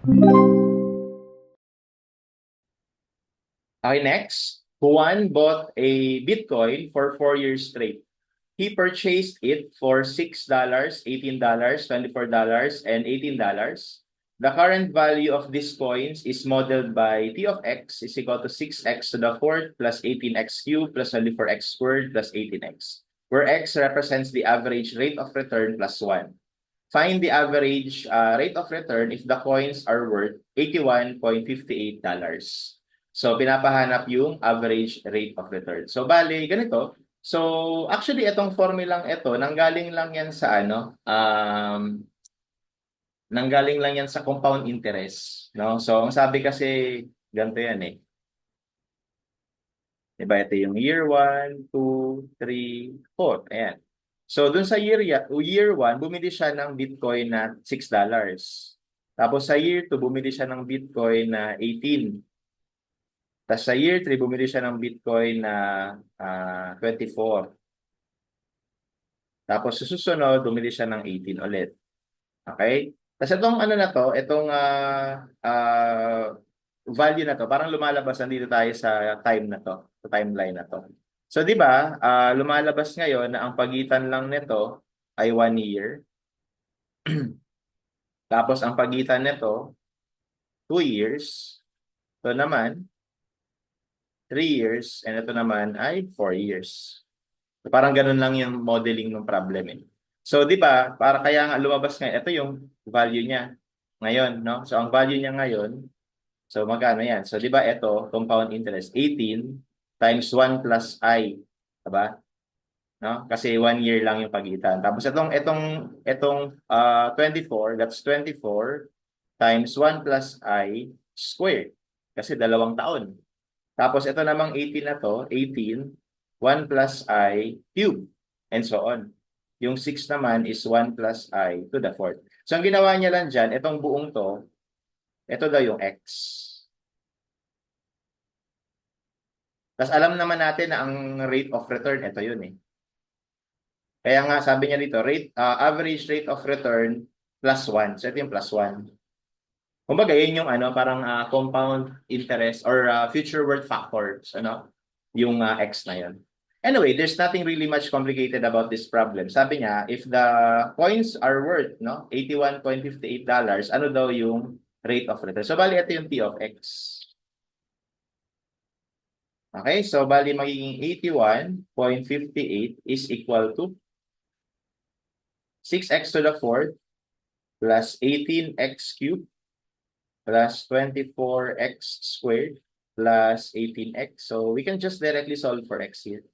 Okay, next. Juan bought a Bitcoin for 4 years straight. He purchased it for $6, $18, $24, and $18. The current value of these coins is modeled by T of x is equal to 6x to the fourth plus 18x cubed plus 24x squared plus 18x, where x represents the average rate of return plus 1. Find the average rate of return if the coins are worth $81.58. So, pinapahanap yung average rate of return. So, bali, ganito. So, actually, itong formulang ito, nanggaling lang yan sa nanggaling lang yan sa compound interest. No? So, ang sabi kasi, ganito yan eh. Diba, ito yung year 1, 2, 3, 4. Ayan. So, dun sa year 1, bumili siya ng Bitcoin na $6. Tapos sa year 2, bumili siya ng Bitcoin na 18. Tapos sa year 3, bumili siya ng Bitcoin na 24. Tapos sa susunod, bumili siya ng 18 ulit. Okay? Tapos itong ano na to, itong value na to, parang lumalabas nandito tayo sa time na to, sa timeline na to. So, di ba, lumalabas ngayon na ang pagitan lang nito ay 1 year. Tapos ang pagitan nito, 2 years. Ito naman, 3 years. And ito naman ay 4 years. So, parang ganun lang yung modeling ng problem eh. So, di ba, para kaya nga lumabas nga, ito yung value niya ngayon, no? So, ang value niya ngayon, so magkano yan? So, di ba, ito, compound interest, 18 times 1 plus I. Diba? No? Kasi 1 year lang yung pagitan. Tapos itong 24, that's 24 times 1 plus I squared. Kasi 2 taon. Tapos ito namang 18 na to, 18, 1 plus I cube, and so on. Yung 6 naman is 1 plus I to the fourth. So ang ginawa niya lang dyan, itong buong to, ito daw yung X. Tapos alam naman natin na ang rate of return, ito yun eh. Kaya nga sabi niya dito, average rate of return plus 1. So ito yung plus 1. Kumbaga, yun yung parang compound interest or future worth factors, yung X na yun. Anyway, there's nothing really much complicated about this problem. Sabi niya, if the coins are worth $81.58, ano daw yung rate of return? So, bali, ito yung T of X. Okay, so bali magiging 81.58 is equal to 6x to the fourth plus 18x cubed plus 24x squared plus 18x. So, we can just directly solve for x here.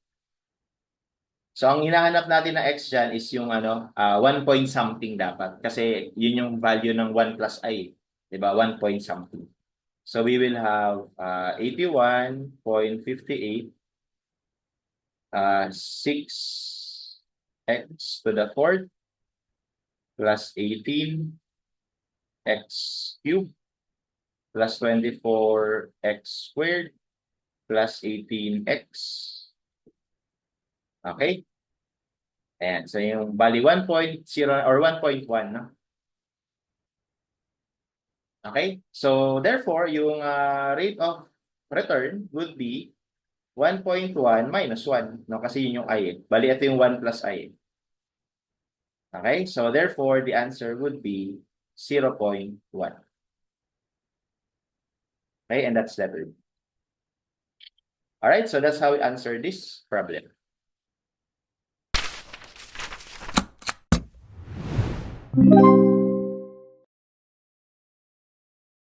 So, ang hinahanap natin na x dyan is yung 1 point something dapat. Kasi yun yung value ng 1 plus I. Diba? 1 point something. So, we will have 81.58 6x to the fourth plus 18x cubed plus 24x squared plus 18x. Okay? Ayan. So, yung bali 1.0 or 1.1, no? Okay? So, therefore, yung rate of return would be 1.1 minus 1, no? Kasi yun yung I. Bali, ito yung 1 plus I. Okay? So, therefore, the answer would be 0.1. Okay? And that's letter B. Alright, so that's how we answer this problem.